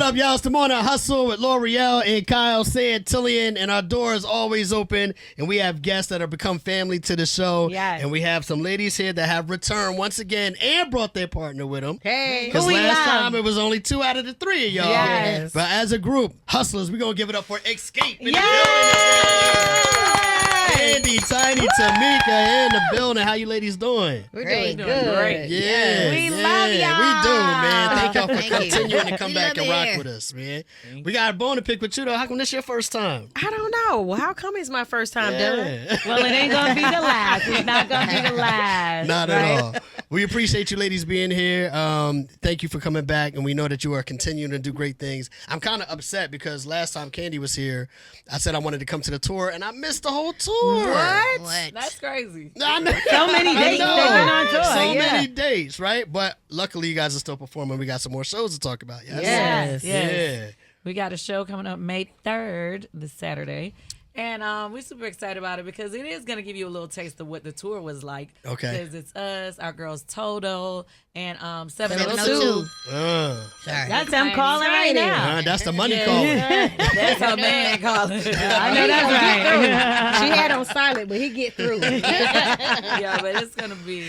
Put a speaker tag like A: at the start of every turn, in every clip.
A: up, y'all? It's the Morning Hustle with L'Oreal and Kyle Santillian, and our door is always open, and we have guests that have become family to the show.
B: Yes.
A: And we have some ladies here that have returned once again and brought their partner with them.
C: Hey.
A: Because last time it was only 2 out of the 3 of y'all.
B: Yes.
A: But as a group, hustlers, we're going to give it up for Xscape in the
B: Yes.
A: building. Kandi, Tiny, Tamika in the building. How you ladies doing?
C: We're
B: Great,
C: doing
B: good.
C: great.
A: Yeah,
B: We love y'all.
A: We do, man. Thank y'all for
C: Thank you.
A: continuing to come
C: We
A: back
C: love
A: and
C: it
A: rock
C: here.
A: with us, man. We got a bone to pick with you, though. How come this your first time?
C: I don't know. Well, how come it's my first time doing it?
A: Yeah.
B: Well, it ain't going to be the last. It's not going to be the last.
A: Not
B: right?
A: at all. We appreciate you ladies being here. Thank you for coming back, and we know that you are continuing to do great things. I'm kind of upset because last time Kandi was here, I said I wanted to come to the tour, and I missed the whole tour.
C: What?
D: That's crazy.
A: I know.
B: So many
A: I
B: dates
A: know.
B: they've been on tour.
A: So
B: yeah.
A: many dates, right? But luckily, you guys are still performing. We got some more shows to talk about. Yes.
C: Yes.
A: Yeah.
D: We got a show coming up May 3rd, this Saturday. And we're super excited about it because it is going to give you a little taste of what the tour was like.
A: Okay.
D: Because it's us, our girls Toto, and 702.
C: 702. Sorry.
B: That's them calling right now.
A: That's the money calling.
D: That's her man calling.
B: I know that's right.
C: She had on silent, but he get through.
D: Yeah, but it's gonna be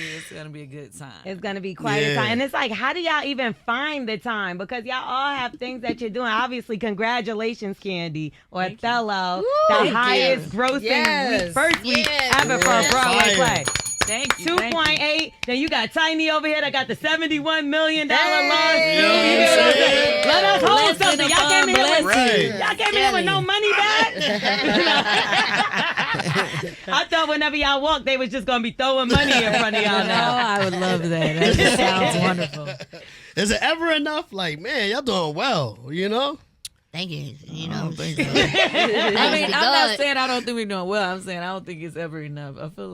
D: a good time.
B: It's going to be quite a
A: Yeah.
B: time. And it's like, how do y'all even find the time? Because y'all all have things that you're doing. Obviously, congratulations, Kandi, or Othello, the highest grossing
C: Yes.
B: first week
C: Yes.
B: ever for a Broadway
A: Fire.
B: play.
D: Thank you.
B: 2.8. Then you got Tiny over here that got the $71 million loss.
C: Hey.
A: You know what I'm saying?
B: Let us hold
D: Blessing
B: something. Y'all
D: upon
B: came in here with,
A: blessing.
B: y'all came in here with no money back. I thought whenever y'all walked, they was just going to be throwing money in front of y'all
D: Oh,
B: now.
D: I would love that. That just sounds wonderful.
A: Is it ever enough? Like, man, y'all doing well, you know?
C: Thank you. You know.
D: I mean, I'm not saying I don't think we're doing well. I'm saying I don't think it's ever enough. I feel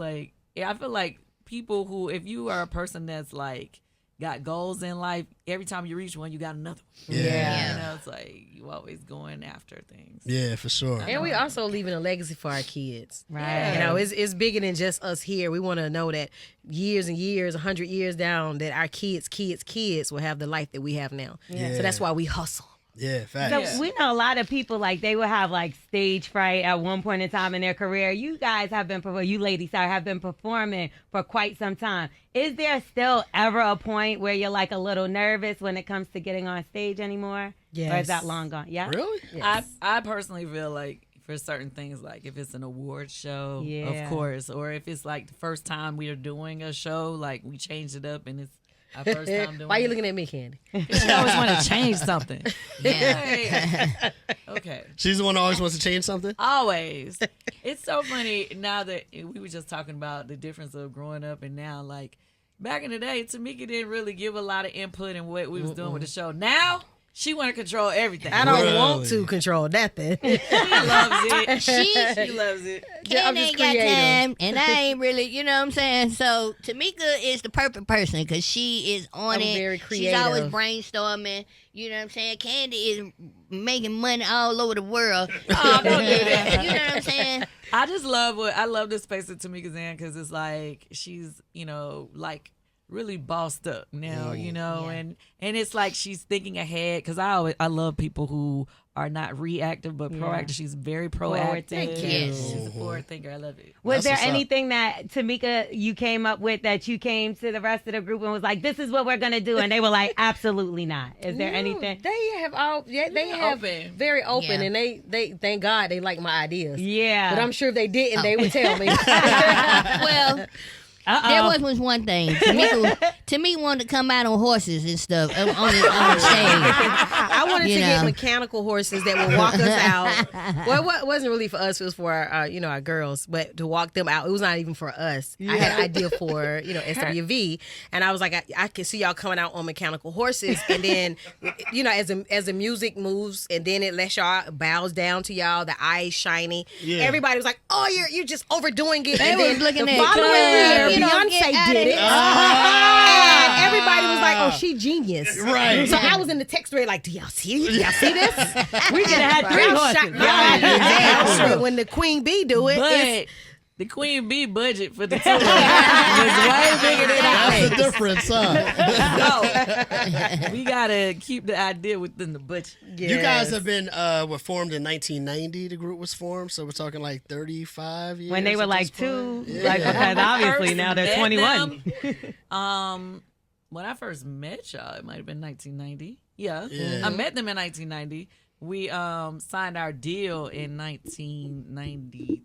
D: like people who, if you are a person that's like got goals in life, every time you reach one, you got another one.
A: Yeah.
D: You know, it's like you always going after things.
A: Yeah, for sure.
C: And we also leaving a legacy for our kids.
B: Right.
C: You know, it's bigger than just us here. We want to know that years and years, 100 years down, that our kids' will have the life that we have now.
A: Yeah.
C: So that's why we hustle.
A: Yeah, facts.
B: So
D: Yeah.
B: we know a lot of people, like, they will have, like, stage fright at one point in time in their career. You guys have been, you ladies, have been performing for quite some time. Is there still ever a point where you're, like, a little nervous when it comes to getting on stage anymore?
C: Yes.
B: Or is that long gone? Yeah?
A: Really?
D: I personally feel like for certain things, like if it's an award show,
B: Yeah.
D: of course, or if it's like the first time we are doing a show, like we changed it up and it's our first time doing
C: Why you
D: it.
C: looking at me, Kandi?
D: You always want to change something.
C: Yeah.
D: Okay.
A: She's the one who always wants to change something?
D: Always. It's so funny now that we were just talking about the difference of growing up and now. Like back in the day, Tamika didn't really give a lot of input in what we was doing with the show. Now she want to control everything.
C: I don't
A: Really?
C: want to control nothing.
D: She loves it. She loves it.
C: I'm
E: Kandi
C: just
E: ain't got
C: creative.
E: time, and I ain't really, you know what I'm saying? So Tamika is the perfect person because she is on
C: I'm
E: it.
C: very
E: She's always
C: creative.
E: brainstorming. You know what I'm saying? Kandi is making money all over the world.
D: Oh, don't do that.
E: You know what I'm saying?
D: I love the space that Tamika's in because it's like she's, you know, like really bossed up now, you know, and it's like she's thinking ahead because I love people who are not reactive but proactive. She's very proactive.
B: Thank
E: you. Yes.
D: She's a forward thinker. I love it.
B: Was
A: That's what's
B: there
A: up.
B: anything that, Tamika, you came up with that you came to the rest of the group and was like, this is what we're going to do? And they were like, absolutely not. Is there anything?
C: They have they have
D: open.
C: very open,
E: Yeah.
C: and they thank God they like my ideas.
B: Yeah.
C: But I'm sure if they didn't, they would tell me.
E: Well, there was one thing. Tamika wanted to come out on horses and stuff on the stage.
C: I wanted
E: You
C: to get
E: know.
C: mechanical horses that would walk us out. Well, it wasn't really for us. It was for our girls, but to walk them out. It was not even for us. I had an idea for SWV, and I was like, I can see y'all coming out on mechanical horses, and then as the music moves, and then it lets y'all bows down to y'all, the eyes shiny.
A: Yeah.
C: Everybody was like, "Oh, you're just overdoing it."
E: They
C: and
E: was
C: then
E: looking
C: the
E: at
C: following year,
E: you don't get
C: Beyonce
E: outta
C: did it.
E: here.
C: And everybody was like, "Oh, she genius."
A: Right.
C: So I was in the text thread like, "Do y'all see? Do y'all see this?"
B: We could have had 3
C: I
B: horses.
C: shot my eye. I'm sure when the queen bee do it,
D: But the Queen Bee budget for the tour was way bigger than
A: That's the
D: ours.
A: difference, huh?
D: So, we gotta keep the idea within the budget.
A: You guys have been were formed in 1990. The group was formed, so we're talking like 35 years.
B: When they were
A: at
B: like
A: this point.
B: 2,
A: Yeah.
B: like because obviously
D: First
B: now they're
D: met
B: 21.
D: them, when I first met y'all, it might have been 1990. Yeah.
A: Yeah.
D: I met them in 1990. We signed our deal in 1993.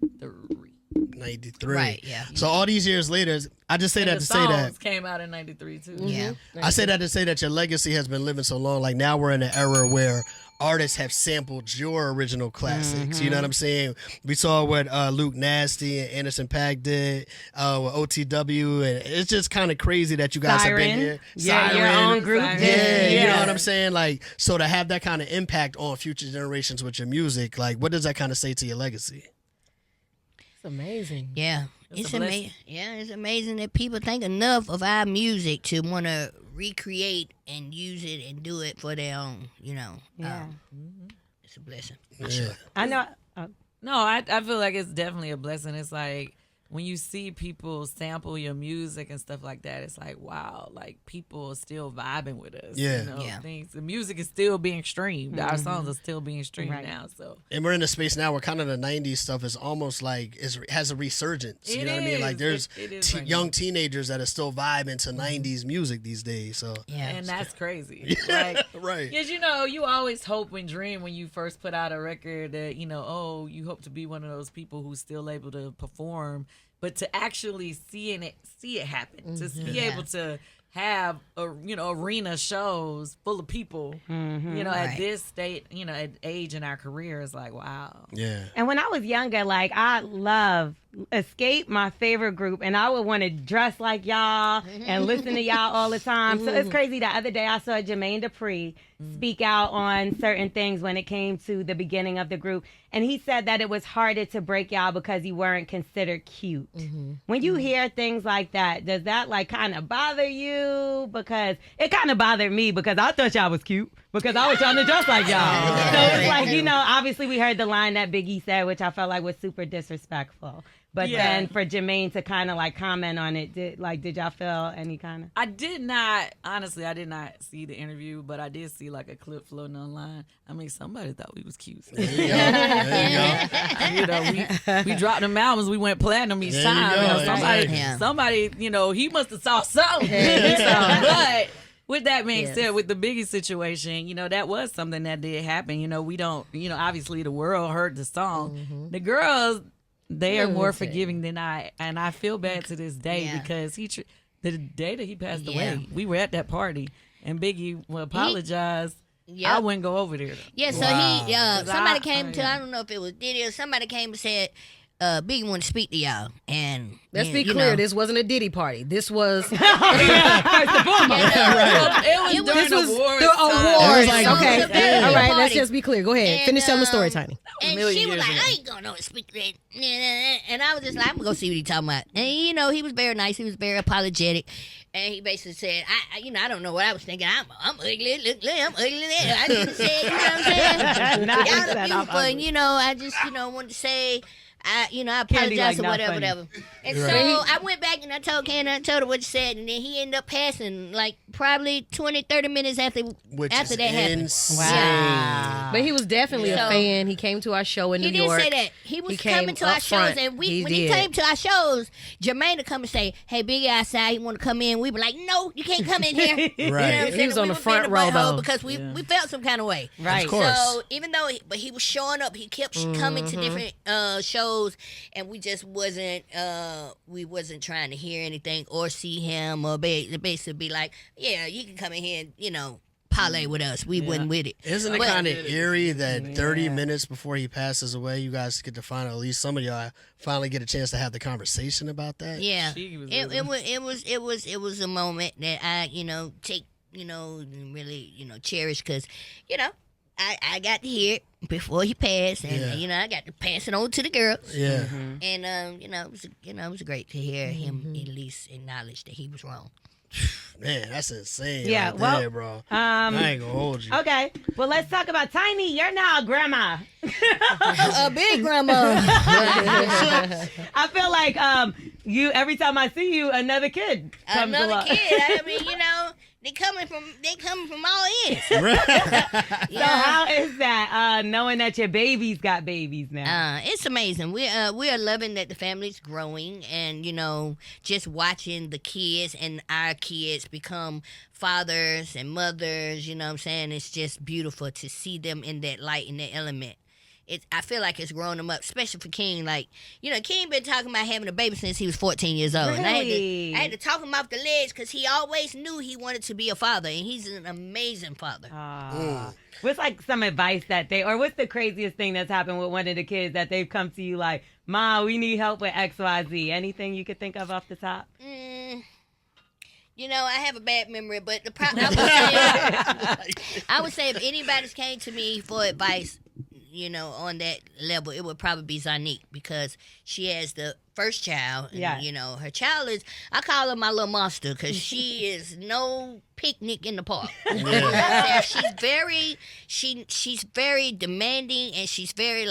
A: 93.
E: Right, yeah.
A: So all these years later, I just say
D: And
A: that
D: the
A: to say that.
D: songs came out in 93 too.
E: Yeah.
A: I say that to say that your legacy has been living so long. Like now we're in an era where artists have sampled your original classics. You know what I'm saying? We saw what Luke Nasty and Anderson .Paak did with OTW, and it's just kind of crazy that you guys have been here.
B: Yeah, your own group.
D: Siren.
A: Yeah, you know
D: Yeah.
A: what I'm saying? Like, so to have that kind of impact on future generations with your music, like, what does that kind of say to your legacy?
C: It's amazing.
E: Yeah.
D: It's
E: It's
D: a blessing.
E: amazing. Yeah, it's amazing that people think enough of our music to want to recreate and use it and do it for their own,
B: Yeah.
E: It's a blessing.
A: Yeah.
B: I know.
D: No, I feel like it's definitely a blessing. It's like when you see people sample your music and stuff like that, it's like, wow, like people are still vibing with us.
A: Yeah.
D: You know,
E: Yeah.
D: the music is still being streamed. Our songs are still being streamed
B: Right.
D: now. So
A: And we're in a space now where kind of the 90s stuff is almost like has a resurgence. You
D: It
A: know what I mean? Like
D: is.
A: there's
D: It is right now.
A: young teenagers that are still vibing to 90s music these days. So
E: Yeah.
D: and that's crazy. Like,
A: right.
D: because you always hope and dream when you first put out a record that you hope to be one of those people who's still able to perform, but to actually see it happen, to be
E: Yeah.
D: able to have arena shows full of people, at
E: Right.
D: this state, at age in our career is like, wow.
A: Yeah.
B: And when I was younger, like I love Xscape, my favorite group, and I would want to dress like y'all and listen to y'all all the time. So it's crazy. The other day I saw Jermaine Dupri speak out on certain things when it came to the beginning of the group, and he said that it was harder to break y'all because you weren't considered cute. When you hear things like that, does that like kind of bother you? Because it kind of bothered me because I thought y'all was cute because I was trying to dress like y'all. So it's like, obviously we heard the line that Biggie said, which I felt like was super disrespectful. But
D: Yeah.
B: then for Jermaine to kind of like comment on it, did y'all feel any kind of?
D: I did not see the interview, but I did see like a clip floating online. I mean, somebody thought we was cute.
A: There you go. There you go.
D: We dropped them albums. We went platinum each
A: There you
D: time.
A: go,
D: Somebody,
E: exactly.
D: somebody, he must have saw something. But with that being
C: Yes.
D: said, with the Biggie situation, that was something that did happen. We don't, obviously the world heard the song. The girls, they are more forgiving than I, and I feel bad to this day
E: Yeah.
D: because the day that he passed
E: Yeah.
D: away, we were at that party, and Biggie apologized.
E: Yep.
D: I wouldn't go over there though.
E: Yeah, so
A: Wow.
E: he somebody
D: I
E: came to, I don't know if it was Diddy or somebody came and said, Biggie want to speak to y'all. And
C: Let's
E: and,
C: be
E: you
C: clear.
E: know,
C: This wasn't a Diddy party. This was
D: It was
C: this
D: during
C: was
D: awards.
C: the
D: time.
C: awards.
A: like-
C: Okay.
E: It was a very
C: All right.
E: party.
C: Let's just be clear. Go ahead.
E: And,
C: Finish telling the story, Tiny.
E: And
D: million
E: she was
D: years
E: like,
D: ago.
E: I ain't gonna know to speak to that. And I was just like, I'm gonna go see what he talking about. And he was very nice. He was very apologetic. And he basically said, I don't know what I was thinking. I'm ugly. Look, I'm ugly. I just said, you know what I'm saying?
B: Nah, he
E: Y'all
B: said
E: are
B: I'm
E: beautiful.
B: ugly.
E: And, I just, wanted to say, I
B: Candy
E: apologize
B: like
E: or
B: not
E: whatever.
B: funny.
E: And
A: Right.
E: so I went back and I told what you said. And then he ended up passing like probably 20, 30 minutes after
A: Which
E: that
A: is
E: happened.
A: insane.
B: Wow.
C: But he was definitely
E: Yeah.
C: a fan. He came to our show in
E: He
C: New
E: did
C: York.
E: say that. He was
C: came
E: coming to our
C: up front.
E: shows, and when
C: He
E: he
C: did.
E: came to our shows, Jermaine would come and say, "Hey, Biggie outside. He want to come in." We were like, "No, you can't come in here."
A: Right.
E: You know what I'm
C: He
E: saying?
C: was on
E: We
C: the
E: were
C: front
E: being a
C: row,
E: butthole
C: though.
E: because we felt some kind of way.
B: Right.
A: Of course.
E: So even though, but he was showing up, he kept coming to different shows, and we just wasn't trying to hear anything or see him or basically be like, "Yeah, you can come in here and parlay with us." We wasn't with it.
A: Isn't it
E: But-
A: kind of eerie that 30 minutes before he passes away, you guys get to find out, at least some of y'all finally get a chance to have the conversation about that?
E: Yeah,
D: She was
E: it was a moment that I take and really cherish because I got to hear it before he passed, and
A: Yeah.
E: I got to pass it on to the girls,
A: Yeah.
E: and it was great to hear him at least acknowledge that he was wrong.
A: Man, that's insane.
B: Yeah,
A: right
B: well,
A: there, bro. I ain't gonna hold you.
B: Okay, well, let's talk about Tiny. You're now a grandma.
E: A big grandma.
B: I feel like you every time I see you, another kid comes
E: Another
B: along.
E: kid. I mean, they coming from all ends.
B: So how is that knowing that your baby's got babies now?
E: It's amazing. We are loving that the family's growing, and just watching the kids and our kids become fathers and mothers. You know what I'm saying? It's just beautiful to see them in that light, in that element. I feel like it's growing them up, especially for King. Like, King been talking about having a baby since he was 14 years old. And
B: Really?
E: I had to talk him off the ledge because he always knew he wanted to be a father, and he's an amazing father.
B: What's like some advice or what's the craziest thing that's happened with one of the kids that they've come to you like, Ma, we need help with XYZ? Anything you could think of off the top?
E: I have a bad memory, but I would say if anybody's came to me for advice, on that level, it would probably be Zanique, because she has the first child. And, her child is, I call her my little monster, because she is no picnic in the park.
A: Yeah.
E: She's very demanding, and she's very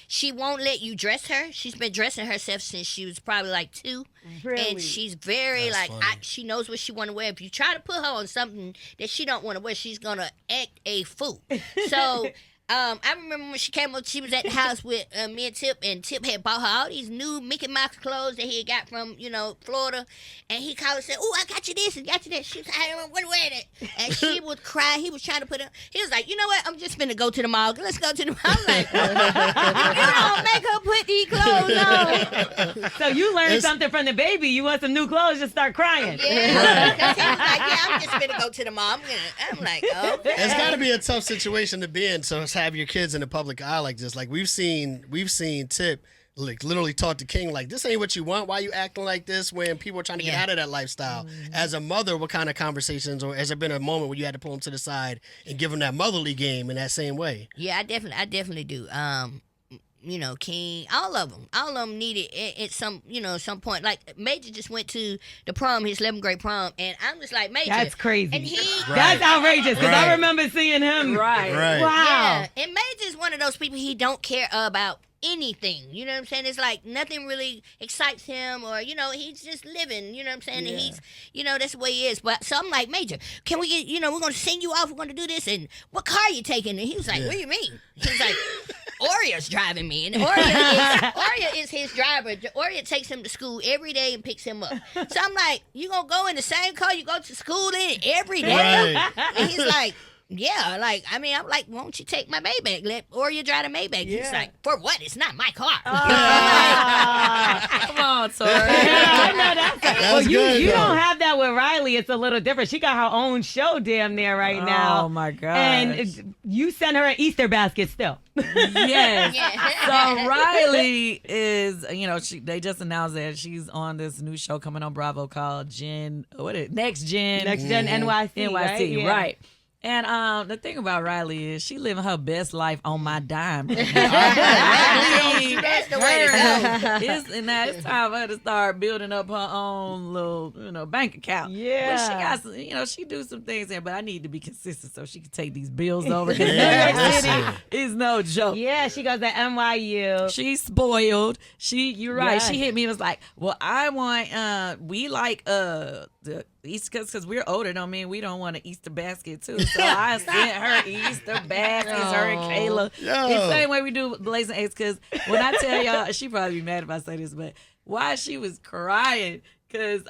E: she won't let you dress her. She's been dressing herself since she was probably 2.
B: Really?
E: And she's very
A: That's funny.
E: she knows what she want to wear. If you try to put her on something that she don't want to wear, she's going to act a fool. So I remember when she came up, she was at the house with me and Tip had bought her all these new Mickey Mouse clothes that he had got from, Florida. And he called and said, "Oh, I got you this and got you that." She was like, "I don't want to wear that." And she would cry. He was trying to put her. He was like, "You know what? I'm just finna go to the mall. Let's go to the mall." I'm like, "You don't make her put these clothes on."
B: So you learned something from the baby. You want some new clothes, just start crying.
E: Yeah. 'Cause he was like, "Yeah, I'm just finna go to the mall." I'm like, "Okay."
A: It's got to be a tough situation to be in. So to have your kids in the public eye like this, like we've seen Tip literally talk to King like, "This ain't what you want. Why you acting like this?" When people are trying to get out of that lifestyle. As a mother, what kind of conversations, or has there been a moment where you had to pull him to the side and give him that motherly game in that same way?
E: Yeah, I definitely do. King, all of them needed at some point. Like Major just went to the prom, his 11th grade prom, and I'm just like, Major,
B: That's crazy.
E: and he.
B: That's outrageous, because I
A: Right.
B: remember seeing him.
D: Right.
A: Right.
B: Wow.
E: Yeah, and Major's one of those people, he don't care about anything. You know what I'm saying? It's like nothing really excites him, or he's just living. You know what I'm saying? And he's, that's the way he is. But so I'm like, Major, can we get? We're gonna send you off. We're gonna do this. And what car are you taking? And he was like, What do you mean? He was like, Oria's driving me, and Oria is his driver. Oria takes him to school every day and picks him up. So I'm like, you gonna go in the same car you go to school in every day?
A: Right.
E: And he's like, yeah, I'm like, won't you take my Maybach? Let Oria drive the Maybach. He's like, for what? It's not my car.
D: Come on, sir.
B: I know that's well, you
A: good, though.
B: don't have that with Riley. It's a little different. She got her own show damn near right now.
D: Oh my god!
B: And you send her an Easter basket still.
D: Yes.
E: Yeah.
D: So Riley is, they just announced that she's on this new show coming on Bravo called Next Gen.
B: Next Gen NYC.
D: NYC,
B: right? Yeah.
D: right. And the thing about Riley is she living her best life on my dime.
E: That's the way to go.
D: It's time for her to start building up her own little, bank account.
B: Yeah.
D: But she got some, she do some things there, but I need to be consistent so she can take these bills over. Because
A: Yeah,
D: New York City
A: listen.
D: is no joke.
B: Yeah, she goes to NYU.
D: She's spoiled. You're right.
B: Yes.
D: She hit me and was like, "Well, I want we like the Easter because we're older. Don't mean we don't want an Easter basket too." So I sent her Easter baskets. Her and Kayla.
A: Yo.
D: It's the same way we do Blazing Eggs. Because when I tell y'all, she probably be mad if I say this, but why she was crying. Because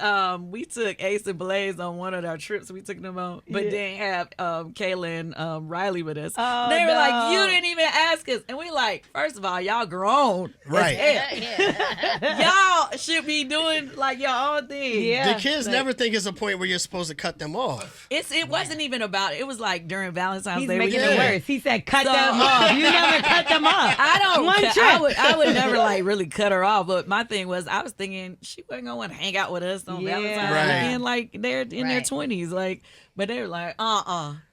D: we took Ace and Blaze on one of our trips we took them on, but didn't have Kayla and Riley with us.
B: Oh,
D: they were
B: no.
D: like, "You didn't even ask us." And we like, first of all, y'all grown. as
A: Right.
D: hell. Y'all should be doing like your own thing.
B: Yeah.
A: The kids never think it's a point where you're supposed to cut them off.
D: It wasn't even about it. It was like during Valentine's
B: He's
D: Day.
B: making
D: we
B: it
D: did-
B: worse. He said, cut
D: So-
B: them off. You never cut them off.
D: I don't.
B: One
D: cut-
B: trip.
D: I would never like really cut her off. But my thing was, I was thinking she wasn't gonna want to hang out with us on
B: Yeah.
D: Valentine's
A: Right.
D: weekend. Like they're in their
E: Right.
D: 20s. Like, but they were like,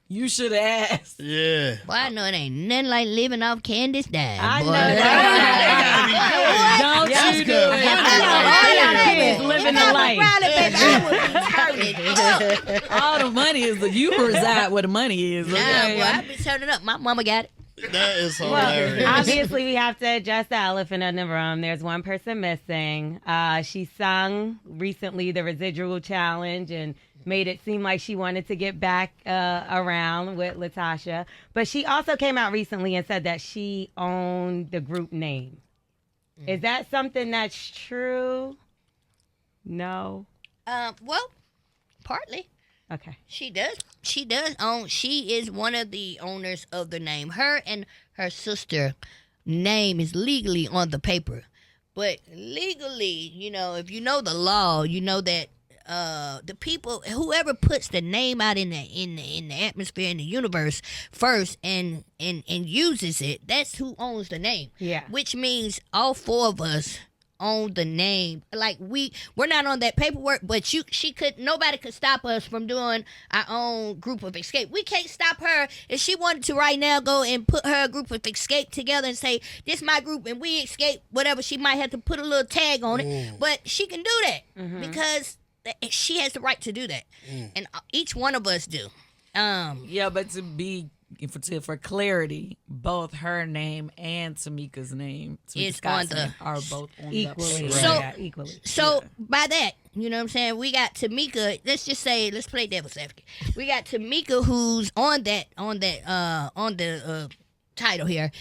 D: you should have asked.
A: Yeah.
E: Well, I know it ain't nothing like living off Candace dime.
B: I
E: boy.
B: know that.
D: Don't
B: Yeah.
D: you do
A: good.
D: it.
B: All y'all kids living the life.
E: I would be turning up.
D: All the money is you reside where the money is.
E: Nah,
D: Okay?
E: boy, I be turning up. My mama got it.
A: That is
B: Well,
A: hilarious.
B: obviously, we have to address the elephant in the room. There's one person missing. She sung recently the Residual Challenge and made it seem like she wanted to get back around with LaTocha. But she also came out recently and said that she owned the group name. Is that something that's true? No?
E: Well, partly.
B: Okay.
E: She does. She does own. She is one of the owners of the name. Her and her sister name is legally on the paper, but legally, you know, if you know the law, you know that the people, whoever puts the name out in the atmosphere, in the universe first, and uses it, that's who owns the name.
B: Yeah.
E: Which means all four of us own the name. Like we're not on that paperwork, but nobody could stop us from doing our own group of Xscape. We can't stop her if she wanted to right now go and put her group of Xscape together and say, this my group and we Xscape, whatever. She might have to put a little tag on it, but she can do that because she has the right to do that. And each one of us do.
D: Yeah, but for clarity, both her name and Tamika's name, Tamika
E: It's
D: Scott's
E: on the-
D: name, are both on
B: Equally.
D: the
E: So-
B: Yeah, equally.
E: So by that, you know what I'm saying? We got Tamika. Let's play devil's advocate. We got Tamika who's on the title here.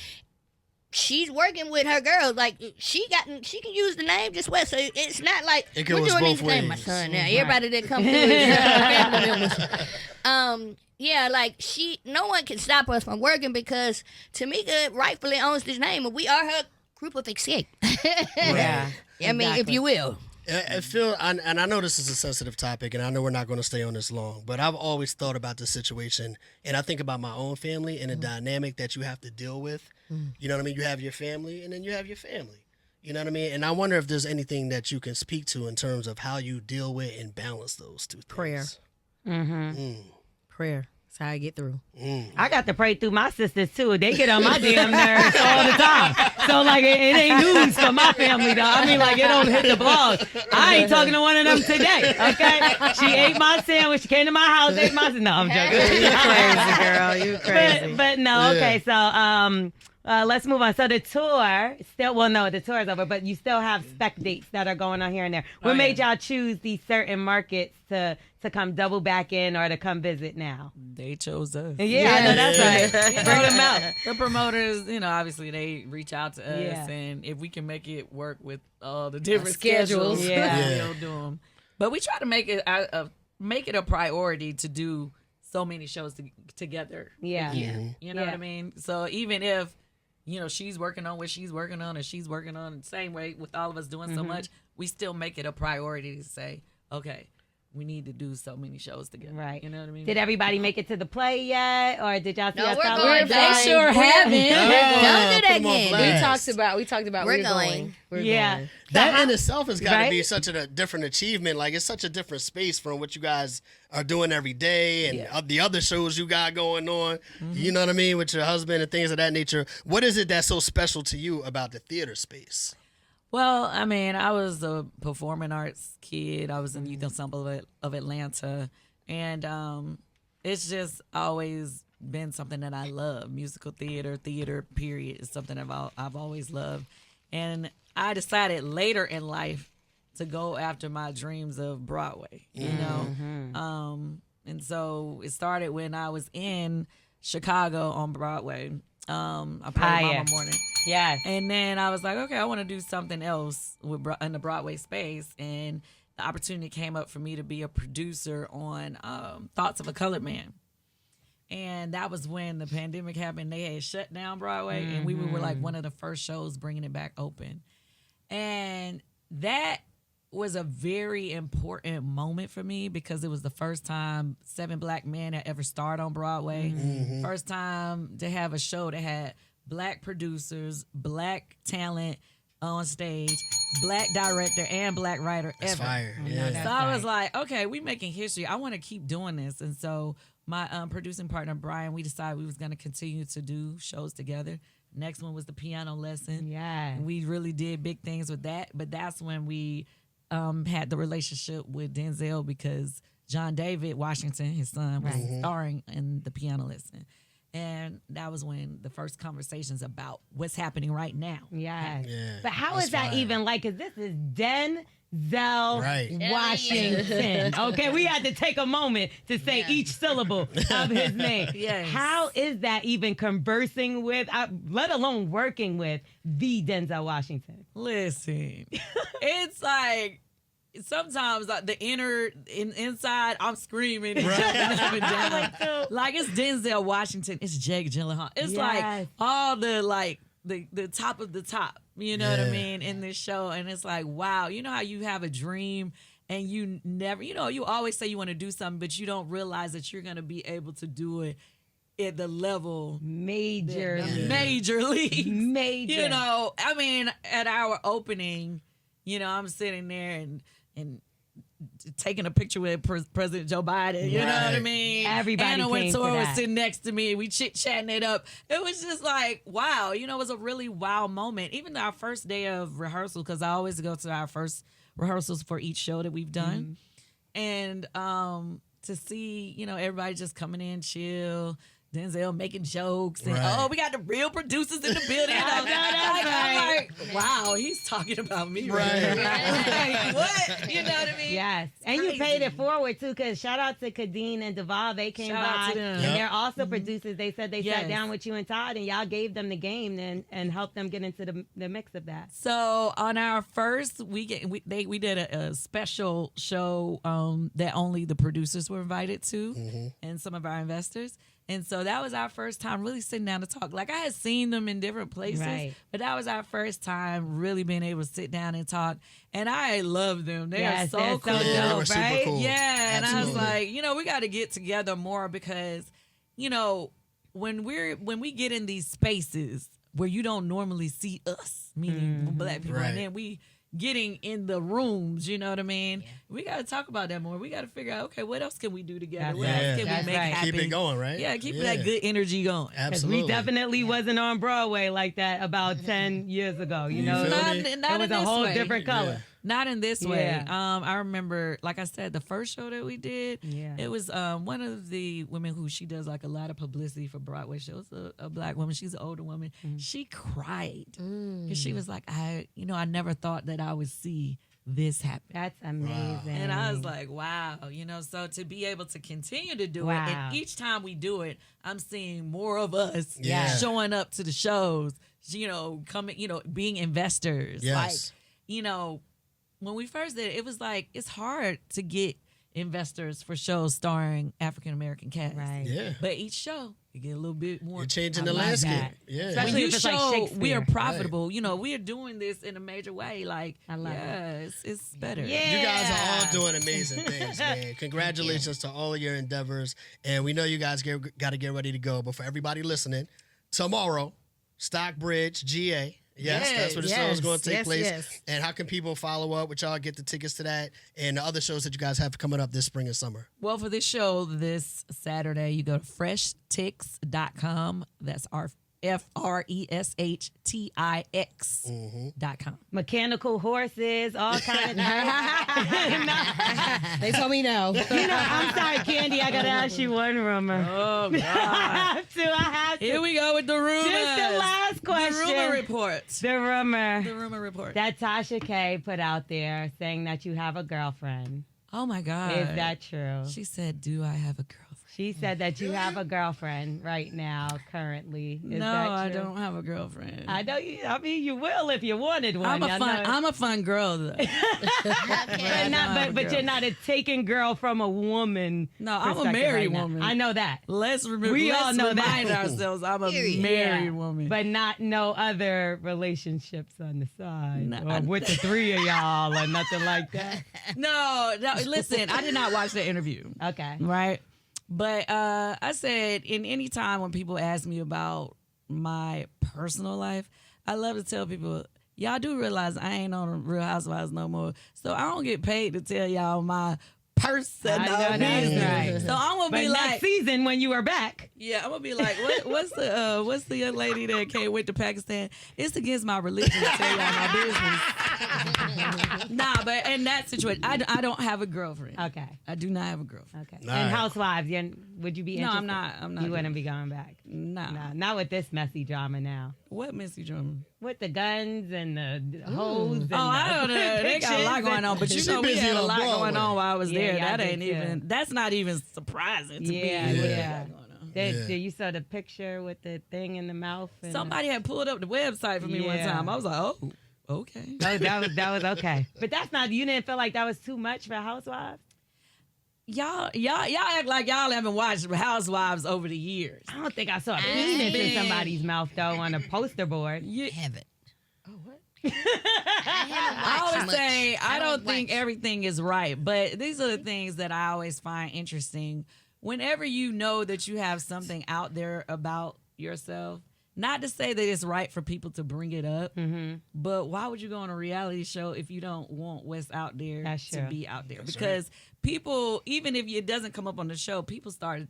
E: She's working with her girls. Like she can use the name just well. So it's not like
A: It
E: we're
A: goes
E: doing
A: both
E: these things. My
A: ways.
E: son now. Everybody that come through is family members. Yeah, like no one can stop us from working because Tamika rightfully owns this name and we are her group of Xscape.
B: Yeah.
E: I mean, if you will.
A: I feel, and I know this is a sensitive topic, and I know we're not going to stay on this long, but I've always thought about this situation, and I think about my own family and the dynamic that you have to deal with. You know what I mean? You have your family, and then you have your family. You know what I mean? And I wonder if there's anything that you can speak to in terms of how you deal with and balance those two things.
C: Prayer. Prayer. That's how I get through.
B: I got to pray through my sisters too. They get on my damn nerves all the time. So like it ain't news for my family though. I mean like it don't hit the blog. I ain't talking to one of them today. Okay, she ate my sandwich. She came to my house, ate my. No, I'm joking.
C: You crazy, girl. You crazy.
B: But no, okay. So let's move on. So the tour the tour is over, but you still have spec dates that are going on here and there. What made y'all choose these certain markets to come double back in or to come visit now?
D: They chose us.
B: Yeah, I know that's right.
D: You know,
B: Bring them out.
D: The promoters, you know, obviously they reach out to us,
B: Yeah.
D: and if we can make it work with all the different
C: schedules.
D: schedules,
B: Yeah.
D: we'll do them. But we try to make it a priority to do so many shows together.
B: Yeah.
D: You know what I mean? So even if, you know, she's working on what she's working on and she's working on the same way with all of us doing so much, we still make it a priority to say, okay, we need to do so many shows together.
B: Right.
D: You know what I mean?
B: Did everybody make it to the play yet, or did y'all see
E: No, we're
B: Othello?
E: going.
D: They sure haven't.
E: Don't do that
A: Put 'em on
E: again.
A: blast.
C: We talked about
E: We're
C: we're
E: going.
C: going. We're
B: Yeah.
C: going.
A: That in itself has got to
B: Right?
A: be such a different achievement. Like, it's such a different space from what you guys are doing every day and the other shows you got going on. You know what I mean? With your husband and things of that nature. What is it that's so special to you about the theater space?
D: Well, I mean, I was a performing arts kid. I was in the Youth Ensemble of Atlanta. And it's just always been something that I love. Musical theater, period, is something I've always loved. And I decided later in life to go after my dreams of Broadway, you know? And so it started when I was in Chicago on Broadway. I played Mama Morning.
B: Yes.
D: And then I was like, okay, I want to do something else in the Broadway space. And the opportunity came up for me to be a producer on Thoughts of a Colored Man. And that was when the pandemic happened. They had shut down Broadway, and we were like one of the first shows bringing it back open. And that was a very important moment for me because it was the first time 7 Black men had ever starred on Broadway. First time to have a show that had Black producers, Black talent on stage, Black director, and Black writer
A: That's
D: ever.
A: fire.
B: No,
A: Yeah.
B: that's
D: So I was
B: right.
D: like, okay, we making history. I want to keep doing this. And so my producing partner, Brian, we decided we was going to continue to do shows together. Next one was the piano lesson.
B: Yeah.
D: And we really did big things with that. But that's when we had the relationship with Denzel because John David Washington, his son, was starring in the piano lesson. And that was when the first conversations about what's happening right now.
B: Yes.
A: Yeah,
B: But how
A: that's
B: is that
A: fire.
B: even like? Because this is Denzel
A: Right.
B: Washington. Okay, we had to take a moment to say each syllable of his name.
D: Yes.
B: How is that even conversing with, let alone working with the Denzel Washington?
D: Listen, it's like sometimes like the inside I'm screaming and jumping up and down. Like it's Denzel Washington, it's Jake Gyllenhaal. It's like
B: Yes.
D: all the top of the top, you know what I
A: Yeah.
D: mean, in this show. And it's like, wow, you know how you have a dream and you never, you always say you want to do something, but you don't realize that you're going to be able to do it at the level
B: Major.
D: major league.
B: Major.
D: You know, I mean, at our opening, I'm sitting there and taking a picture with President Joe Biden. You know what I
A: Right.
D: mean?
B: Everybody
D: Anna
B: came to
D: Wintour was
B: that.
D: sitting next to me. We chit-chatting it up. It was just like, wow. It was a really wow moment. Even our first day of rehearsal, because I always go to our first rehearsals for each show that we've done. And to see, everybody just coming in chill, Denzel making jokes, and
A: Right.
D: we got the real producers in the building. I'm like, wow, he's talking about me,
A: Right.
D: Like, what? You know what I mean?
B: Yes. And you paid it forward, too, because shout out to Kadeen and Duval. They came
D: Shout out
B: by.
D: to them.
B: And
A: Yep.
B: they're also producers. They said they sat
D: Yes.
B: down with you and Todd, and y'all gave them the game and helped them get into the mix of that.
D: So on our first weekend, we did a special show that only the producers were invited to, and some of our investors. And so that was our first time really sitting down to talk. Like I had seen them in different places,
B: Right.
D: but that was our first time really being able to sit down and talk. And I love them. They are so
B: they're
D: cool.
B: so
A: Yeah, they were
B: dope,
A: super
B: right?
A: cool.
D: Yeah, and I was
A: Absolutely.
D: like, we got to get together more because, when we get in these spaces where you don't normally see us, meaning black people,
A: Right.
D: and then we getting in the rooms, you know what I mean? We got to talk about that more. We got to figure out, okay, what else can we do together?
B: That's
D: What
A: right.
D: else can
B: That's
D: we make
B: right.
D: happen?
A: Keep it going, right?
D: Yeah, keep
A: Yeah.
D: that good energy going.
B: Because
A: Absolutely.
B: we definitely wasn't on Broadway like that about 10 years ago, you know?
A: feel
D: Not,
A: me?
D: not
B: It was
D: in
B: a
D: this
B: whole
D: way.
B: different color.
D: Not in this way.
B: Yeah.
D: I remember, like I said, the first show that we did,
B: Yeah.
D: it was one of the women who she does like a lot of publicity for Broadway shows, a black woman. She's an older woman. She cried because she was like, I never thought that I would see this happen.
B: That's amazing.
D: And I was like, wow, so to be able to continue to do it,
B: Wow.
D: and each time we do it, I'm seeing more of us
A: Yeah.
D: showing up to the shows, coming, being investors.
A: Yes.
D: Like, when we first did it, it was like, it's hard to get investors for shows starring African American cast.
B: Right.
A: Yeah.
D: But each show, you get a little bit more.
A: You're changing
B: I
A: the
B: love
A: landscape.
B: that.
A: Yeah.
B: Especially
D: When you
B: if it's like
D: show
B: Shakespeare.
D: we are profitable, we are doing this in a major way. Like,
B: I love
D: it's better.
B: Yeah.
A: You guys are all doing amazing things, man. Congratulations to all of your endeavors. And we know you guys got to get ready to go. But for everybody listening, tomorrow, Stockbridge, GA. Yes, that's where the show is going to take place.
C: Yes.
A: And how can people follow up with y'all, get the tickets to that, and the other shows that you guys have coming up this spring and summer?
D: Well, for this show this Saturday, you go to FreshTix.com. That's our FRESHTIX.com.
B: Mechanical horses, all kind of.
C: They told me no.
B: I'm sorry, Kandi. I gotta ask you one rumor.
D: Oh, God.
B: I have to.
D: Here we go with the rumors.
B: Just the last question.
D: The rumor report.
B: The rumor
D: The rumor report.
B: that Tasha K put out there saying that you have a girlfriend.
D: Oh, my God.
B: Is that true?
D: She said, do I have a girlfriend?
B: She said that you have a girlfriend right now, currently. Is
D: No,
B: that
D: I
B: true?
D: don't have a girlfriend.
B: I know you. I mean, you will if you wanted one.
D: I'm
B: I know.
D: a fun girl, though.
B: But,
D: I
B: not,
D: have a
B: but
D: girl.
B: you're not a taken girl from a woman.
D: No, I'm a
B: perspective
D: married
B: right now.
D: woman.
B: I know that.
D: Let's remember.
B: We all know that.
D: remind ourselves I'm a
E: Period.
D: married
B: Yeah,
D: woman.
B: But not no other relationships on the side.
D: No,
B: or with the three of y'all or nothing like that.
D: no, listen, I did not watch the interview.
B: Okay.
D: Right. But I said, in any time when people ask me about my personal life, I love to tell people, y'all do realize I ain't on Real Housewives no more. So I don't get paid to tell y'all my personal
B: I know that's
D: business.
B: right.
D: So I'm gonna
B: But
D: be
B: next
D: like,
B: season when you are back,
D: yeah, I'm gonna be like, what's the young lady that came with to Pakistan? It's against my religion to tell y'all my business. Nah, but in that situation, I don't have a girlfriend.
B: okay,
D: I do not have a girlfriend.
B: okay.
A: All
B: And
A: right.
B: Housewives, would you be
D: No,
B: interested?
D: I'm not. I'm not.
B: You
D: doing
B: wouldn't be going back.
D: Nah.
B: Nah, not with this messy drama now.
D: What Missy Drummer?
B: With the guns and the hoes. And
D: I don't know. They got a lot going on, but you
A: She
D: know we
A: busy
D: had a
A: on
D: lot going
A: Broadway.
D: on while I was
B: Yeah,
D: there.
B: y'all
D: That
B: did
D: ain't
B: too.
D: even. That's not even surprising to
B: Yeah,
D: me.
B: yeah.
A: Yeah.
B: Did you saw the picture with the thing in the mouth? And
D: Somebody had pulled up the website for me one
B: Yeah.
D: time. I was like, oh, okay.
B: Oh, that was okay. But that's not. You didn't feel like that was too much for Housewives?
D: Y'all act like y'all haven't watched Housewives over the years.
B: I don't think I saw a penis in somebody's mouth though on a poster board.
E: I haven't.
D: Oh, what?
E: I
D: I
E: watched
D: always
E: much.
D: say I don't think
E: watch.
D: everything is right, but these are the things that I always find interesting. Whenever you know that you have something out there about yourself, not to say that it's right for people to bring it up, but why would you go on a reality show if you don't want what's out there
B: That's
D: to
B: true.
D: be out there? Because people, even if it doesn't come up on the show, people start,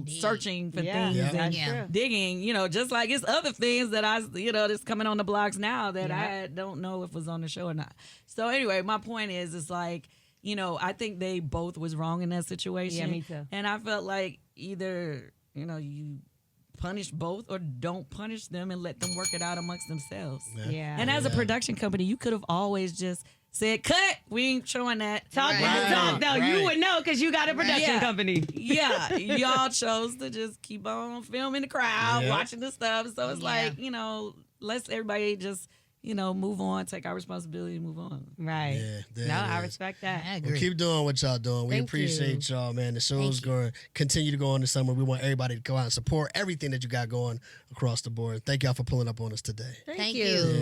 D: searching for things
A: Yeah.
D: and
B: That's
E: Yeah.
B: true.
D: digging, just like it's other things that that's coming on the blogs now that I don't know if was on the show or not. So anyway, my point is, it's like, I think they both was wrong in that situation.
B: Yeah, me too.
D: And I felt like either, you punish both or don't punish them and let them work it out amongst themselves.
B: Yeah.
D: And as a production company, you could have always just said, cut, we ain't showing that.
B: Talk
E: Right.
B: the talk though.
A: Right.
B: You would know because you got a production
D: Yeah.
B: company.
D: Yeah, y'all chose to just keep on filming the crowd,
A: Yeah.
D: watching the stuff. So it's
E: Yeah.
D: like, let's everybody just, move on, take our responsibility, and move on.
B: Right.
A: Yeah, there
B: No,
A: it
B: I
A: is.
B: respect that.
E: I
A: Well,
E: agree.
A: keep doing what y'all doing. We
C: Thank
A: appreciate y'all, man. The show's
E: Thank you.
A: going to continue to go on this summer. We want everybody to go out and support everything that you got going across the board. Thank y'all for pulling up on us today.
C: Thank
E: Thank
C: you.
E: you.